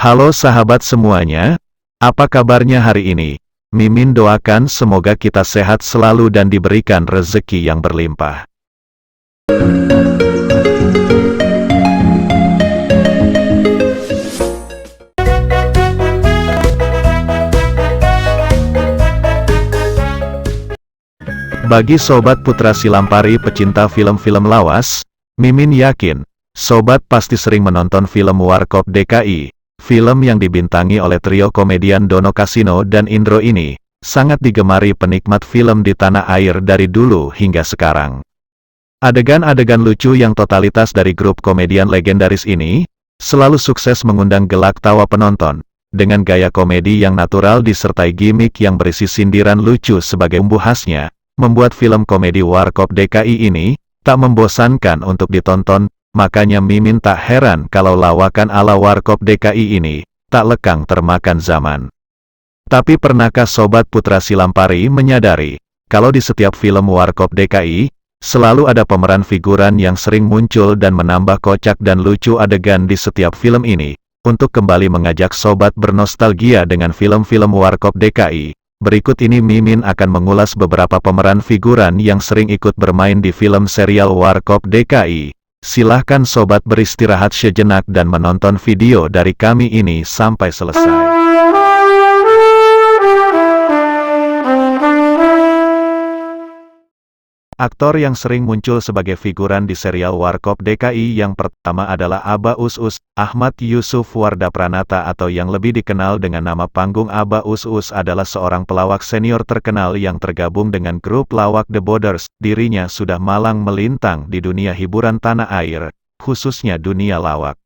Halo sahabat semuanya, apa kabarnya hari ini? Mimin doakan semoga kita sehat selalu dan diberikan rezeki yang berlimpah. Bagi Sobat Putra Silampari pecinta film-film lawas, Mimin yakin, Sobat pasti sering menonton film Warkop DKI. Film yang dibintangi oleh trio komedian Dono Kasino dan Indro ini, sangat digemari penikmat film di tanah air dari dulu hingga sekarang. Adegan-adegan lucu yang totalitas dari grup komedian legendaris ini, selalu sukses mengundang gelak tawa penonton, dengan gaya komedi yang natural disertai gimmick yang berisi sindiran lucu sebagai bumbu khasnya, membuat film komedi Warkop DKI ini, tak membosankan untuk ditonton. Makanya Mimin tak heran kalau lawakan ala Warkop DKI ini, tak lekang termakan zaman. Tapi pernahkah Sobat Putra Silampari menyadari, kalau di setiap film Warkop DKI, selalu ada pemeran figuran yang sering muncul dan menambah kocak dan lucu adegan di setiap film ini. Untuk kembali mengajak Sobat bernostalgia dengan film-film Warkop DKI, berikut ini Mimin akan mengulas beberapa pemeran figuran yang sering ikut bermain di film serial Warkop DKI. Silahkan Sobat beristirahat sejenak dan menonton video dari kami ini sampai selesai. Aktor yang sering muncul sebagai figuran di serial Warkop DKI yang pertama adalah Aba Us-Us, Ahmad Yusuf Wardapranata atau yang lebih dikenal dengan nama panggung Aba Us-Us adalah seorang pelawak senior terkenal yang tergabung dengan grup lawak The Boders. Dirinya sudah malang melintang di dunia hiburan tanah air, khususnya dunia lawak.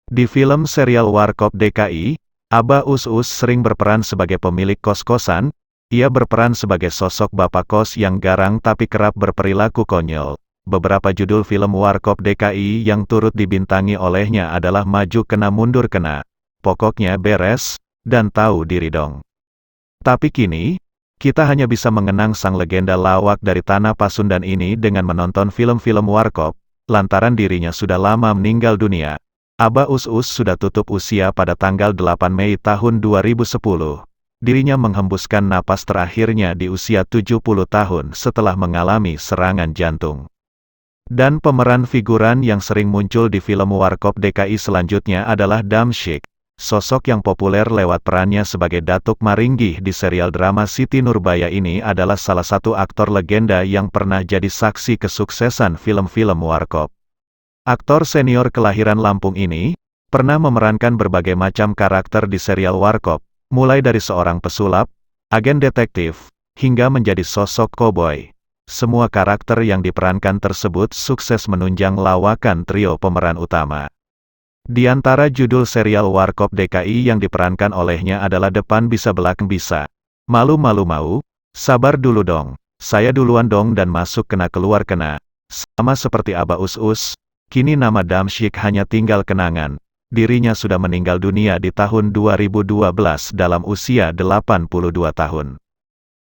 Di film serial Warkop DKI, Aba Us-Us sering berperan sebagai pemilik kos-kosan. Ia berperan sebagai sosok bapak kos yang garang tapi kerap berperilaku konyol. Beberapa judul film Warkop DKI yang turut dibintangi olehnya adalah Maju Kena Mundur Kena, Pokoknya Beres, dan Tahu Diri Dong. Tapi kini, kita hanya bisa mengenang sang legenda lawak dari tanah Pasundan ini dengan menonton film-film Warkop, lantaran dirinya sudah lama meninggal dunia. Aba Us-Us sudah tutup usia pada tanggal 8 Mei tahun 2010. Dirinya menghembuskan napas terakhirnya di usia 70 tahun setelah mengalami serangan jantung. Dan pemeran figuran yang sering muncul di film Warkop DKI selanjutnya adalah Damsyik, sosok yang populer lewat perannya sebagai Datuk Maringgih di serial drama Siti Nurbaya ini adalah salah satu aktor legenda yang pernah jadi saksi kesuksesan film-film Warkop. Aktor senior kelahiran Lampung ini, pernah memerankan berbagai macam karakter di serial Warkop, mulai dari seorang pesulap, agen detektif, hingga menjadi sosok koboi. Semua karakter yang diperankan tersebut sukses menunjang lawakan trio pemeran utama. Di antara judul serial Warkop DKI yang diperankan olehnya adalah Depan Bisa Belakang Bisa, Malu-Malu Mau, Sabar Dulu Dong, Saya Duluan Dong dan Masuk Kena Keluar Kena. Sama seperti Aba Us-Us, kini nama Damsyik hanya tinggal kenangan. Dirinya sudah meninggal dunia di tahun 2012 dalam usia 82 tahun.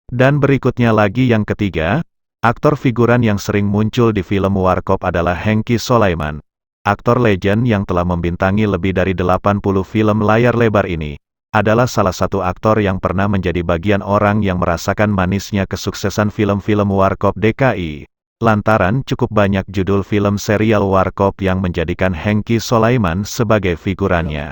Dan berikutnya lagi yang ketiga, aktor figuran yang sering muncul di film Warkop adalah Hengky Solaiman. Aktor legend yang telah membintangi lebih dari 80 film layar lebar ini, adalah salah satu aktor yang pernah menjadi bagian orang yang merasakan manisnya kesuksesan film-film Warkop DKI. Lantaran cukup banyak judul film serial Warkop yang menjadikan Hengky Solaiman sebagai figurannya.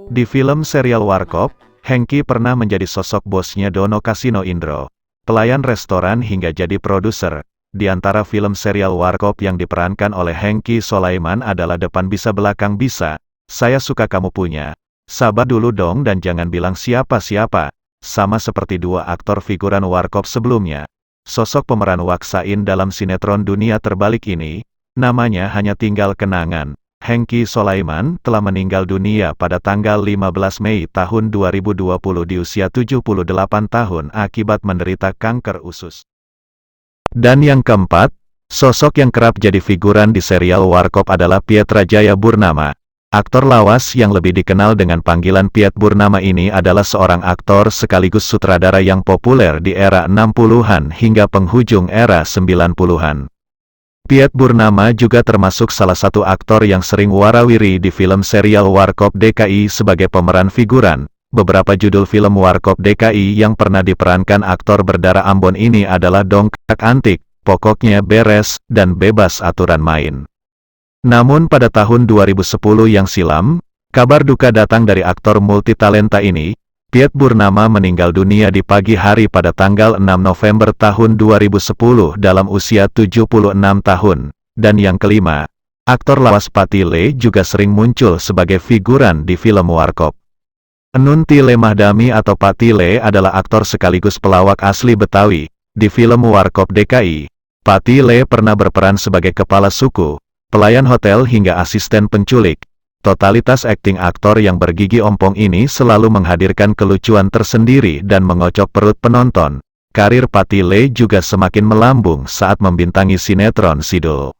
Di film serial Warkop, Hengky pernah menjadi sosok bosnya Dono Kasino Indro, pelayan restoran hingga jadi produser. Di antara film serial Warkop yang diperankan oleh Hengky Solaiman adalah Depan Bisa Belakang Bisa, Saya Suka Kamu Punya, Sabar Dulu Dong dan Jangan Bilang Siapa-Siapa. Sama seperti dua aktor figuran Warkop sebelumnya, sosok pemeran Waksain dalam sinetron Dunia Terbalik ini, namanya hanya tinggal kenangan. Hengky Solaiman telah meninggal dunia pada tanggal 15 Mei tahun 2020 di usia 78 tahun akibat menderita kanker usus. Dan yang keempat, sosok yang kerap jadi figuran di serial Warkop adalah Pietrajaya Burnama. Aktor lawas yang lebih dikenal dengan panggilan Piet Burnama ini adalah seorang aktor sekaligus sutradara yang populer di era 60-an hingga penghujung era 90-an. Piet Purnama juga termasuk salah satu aktor yang sering warawiri di film serial Warkop DKI sebagai pemeran figuran. Beberapa judul film Warkop DKI yang pernah diperankan aktor berdarah Ambon ini adalah Dongkak Antik, Pokoknya Beres, dan Bebas Aturan Main. Namun pada tahun 2010 yang silam, kabar duka datang dari aktor multitalenta ini. Piet Purnama meninggal dunia di pagi hari pada tanggal 6 November tahun 2010 dalam usia 76 tahun. Dan yang kelima, aktor lawas Patile juga sering muncul sebagai figuran di film Warkop. Enun Tile Mahdami atau Patile adalah aktor sekaligus pelawak asli Betawi. Di film Warkop DKI, Patile pernah berperan sebagai kepala suku, pelayan hotel hingga asisten penculik. Totalitas akting aktor yang bergigi ompong ini selalu menghadirkan kelucuan tersendiri dan mengocok perut penonton. Karir Patile juga semakin melambung saat membintangi sinetron Sidul.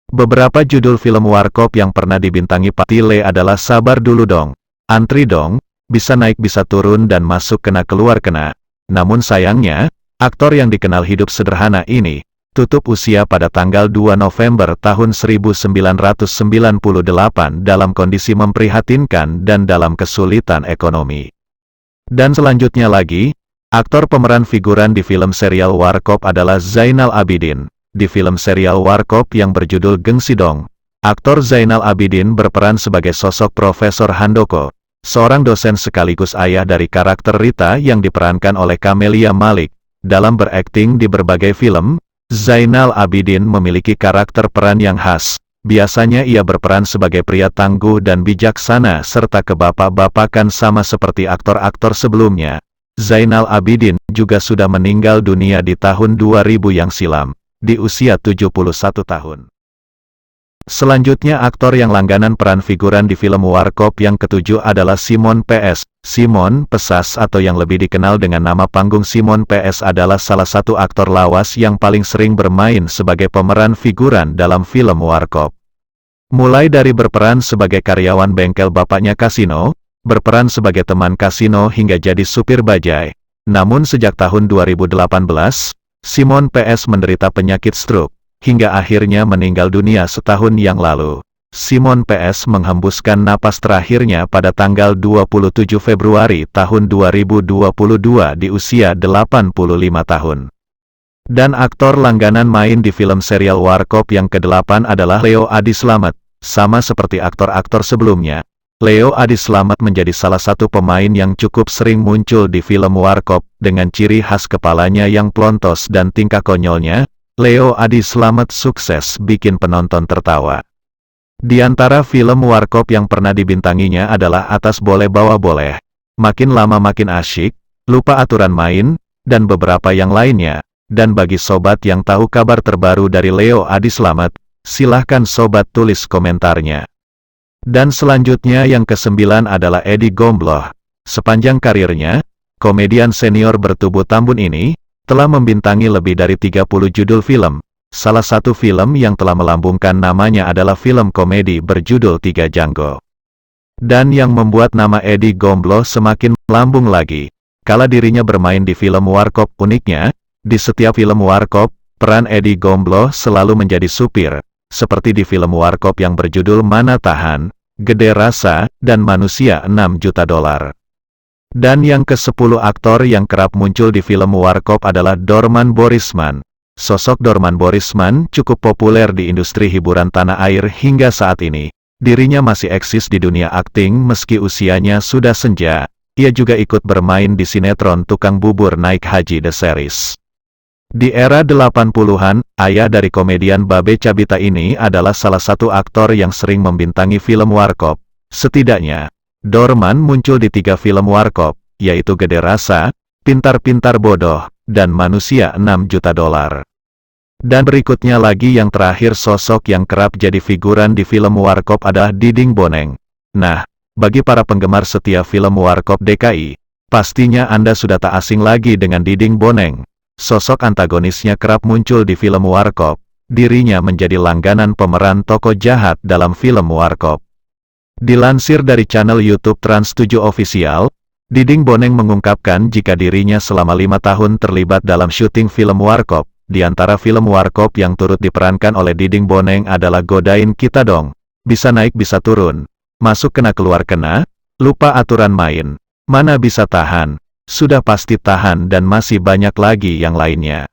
Beberapa judul film Warkop yang pernah dibintangi Patile adalah Sabar Dulu Dong, Antri Dong, Bisa Naik Bisa Turun dan Masuk Kena Keluar Kena. Namun sayangnya, aktor yang dikenal hidup sederhana ini tutup usia pada tanggal 2 November tahun 1998 dalam kondisi memprihatinkan dan dalam kesulitan ekonomi. Dan selanjutnya lagi, aktor pemeran figuran di film serial Warkop adalah Zainal Abidin. Di film serial Warkop yang berjudul Geng Sidong, aktor Zainal Abidin berperan sebagai sosok Profesor Handoko, seorang dosen sekaligus ayah dari karakter Rita yang diperankan oleh Camelia Malik. Dalam berakting di berbagai film, Zainal Abidin memiliki karakter peran yang khas. Biasanya ia berperan sebagai pria tangguh dan bijaksana serta kebapak-bapakan sama seperti aktor-aktor sebelumnya. Zainal Abidin juga sudah meninggal dunia di tahun 2000 yang silam, di usia 71 tahun. Selanjutnya aktor yang langganan peran figuran di film Warkop yang ketujuh adalah Simon PS. Simon Pesas atau yang lebih dikenal dengan nama panggung Simon PS adalah salah satu aktor lawas yang paling sering bermain sebagai pemeran figuran dalam film Warkop. Mulai dari berperan sebagai karyawan bengkel bapaknya Kasino, berperan sebagai teman Kasino hingga jadi supir bajai. Namun sejak tahun 2018, Simon PS menderita penyakit stroke, hingga akhirnya meninggal dunia setahun yang lalu. Simon PS menghembuskan napas terakhirnya pada tanggal 27 Februari tahun 2022 di usia 85 tahun. Dan aktor langganan main di film serial Warkop yang ke-8 adalah Leo Adi Slamet. Sama seperti aktor-aktor sebelumnya, Leo Adi Slamet menjadi salah satu pemain yang cukup sering muncul di film Warkop. Dengan ciri khas kepalanya yang plontos dan tingkah konyolnya, Leo Adi Slamet sukses bikin penonton tertawa. Di antara film Warkop yang pernah dibintanginya adalah Atas Boleh Bawa Boleh, Makin Lama Makin Asyik, Lupa Aturan Main, dan beberapa yang lainnya. Dan bagi sobat yang tahu kabar terbaru dari Leo Adi Slamet, silahkan sobat tulis komentarnya. Dan selanjutnya yang ke-9 adalah Edi Gombloh. Sepanjang karirnya, komedian senior bertubuh tambun ini telah membintangi lebih dari 30 judul film. Salah satu film yang telah melambungkan namanya adalah film komedi berjudul Tiga Janggo. Dan yang membuat nama Edi Gombloh semakin melambung lagi, kala dirinya bermain di film Warkop. Uniknya, di setiap film Warkop, peran Edi Gombloh selalu menjadi supir, seperti di film Warkop yang berjudul Mana Tahan, Gede Rasa, dan Manusia 6 Juta Dolar. Dan yang ke-10 aktor yang kerap muncul di film Warkop adalah Dorman Borisman. Sosok Dorman Borisman cukup populer di industri hiburan tanah air hingga saat ini. Dirinya masih eksis di dunia akting meski usianya sudah senja. Ia juga ikut bermain di sinetron Tukang Bubur Naik Haji The Series. Di era 80-an, ayah dari komedian Babe Cabita ini adalah salah satu aktor yang sering membintangi film Warkop. Setidaknya, Dorman muncul di 3 film Warkop, yaitu Gede Rasa, Pintar-Pintar Bodoh, dan Manusia 6 Juta Dolar. Dan berikutnya lagi yang terakhir sosok yang kerap jadi figuran di film Warkop adalah Diding Boneng. Nah, bagi para penggemar setia film Warkop DKI, pastinya Anda sudah tak asing lagi dengan Diding Boneng. Sosok antagonisnya kerap muncul di film Warkop. Dirinya menjadi langganan pemeran tokoh jahat dalam film Warkop. Dilansir dari channel YouTube Trans 7 Official, Diding Boneng mengungkapkan jika dirinya selama 5 tahun terlibat dalam syuting film Warkop. Di antara film Warkop yang turut diperankan oleh Diding Boneng adalah Godain Kita Dong, Bisa Naik Bisa Turun, Masuk Kena Keluar Kena, Lupa Aturan Main, Mana Bisa Tahan, Sudah Pasti Tahan dan masih banyak lagi yang lainnya.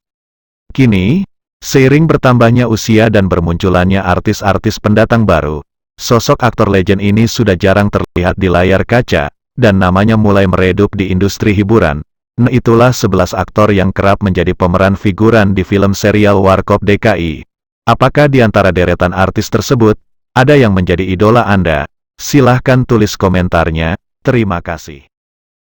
Kini, seiring bertambahnya usia dan bermunculannya artis-artis pendatang baru, sosok aktor legend ini sudah jarang terlihat di layar kaca, dan namanya mulai meredup di industri hiburan. Nah, itulah 11 aktor yang kerap menjadi pemeran figuran di film serial Warkop DKI. Apakah di antara deretan artis tersebut, ada yang menjadi idola Anda? Silahkan tulis komentarnya. Terima kasih.